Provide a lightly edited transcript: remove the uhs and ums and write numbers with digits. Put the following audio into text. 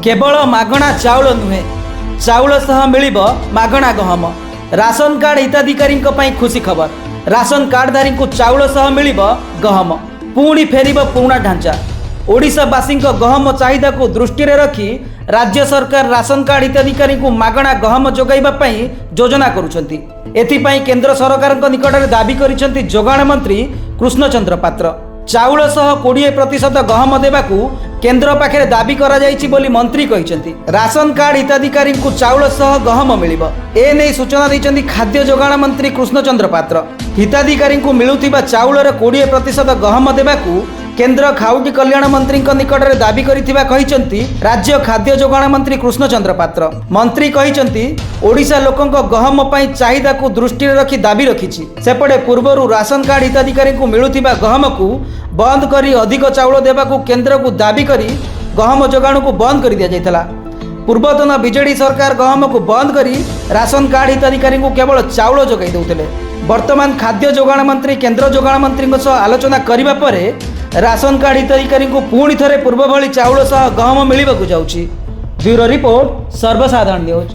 केवल मागणा चाउल नुहे चाउल सह मिलिब मागणा गहम। राशन कार्ड हिताधिकारी खुशी खबर। राशन कार्डधारी को चाउल सह मिलिब गहम। पुणी फेरिब पुराणा ढांचा। ओडिशावासी गहम चाहिदा को दृष्टि रखी राज्य सरकार राशन कार्ड हिताधिकारी को मागणा गहम जोगाइबा पई योजना करुछंती। एथिपाई केंद्र सरकार निकट में दाबी करिसेंती जोगाण मंत्री कृष्णचंद्र पात्र। चाउल सह 20% गहम देवाकू केंद्र पाखे दाबी करा जाइछि बोली मंत्री कहिसेंती। राशन कार्ड हिताधिकारी को चाउल सह गहम मिलिब ए नै सूचना दैछंती खाद्य जोगाण मंत्री कृष्णचंद्र पात्र। हिताधिकारी को मिलुथिबा चाउलर 20% गहम देवाकू केंद्र खाउटी कल्याण मंत्री निकट में दाबी करिथिबा कहिसेंती राज्य खाद्य जोगाण मंत्री कृष्णचंद्र पात्र। मंत्री कहिसेंती ओडिशा लोकंक गहम पई चाहिदा को दृष्टि रखी दाबी रखिछि। सेपटे पूर्वरु राशन कार्ड हिताधिकारी को मिलुथिबा गहम को बंद करी अधिक चाउल देबाकू केंद्र को दाबी करी गहम जोगाण को बंद कर दिया जाइतला। पूर्वतन बीजेडी सरकार गहम को बंद करी राशन कार्ड हिताधिकारी को केवल चाउल जोगाई देउथिले। वर्तमान खाद्य जोगाण मंत्री केंद्र जोगाण मंत्री सह आलोचना करिबा परे राशन कार्ड हिताधिकारी को पुणी थरे पूर्व भली चाउल सह गहम मिलिबाकू जाउछि। ब्यूरो रिपोर्ट सर्वसाधारण न्यूज।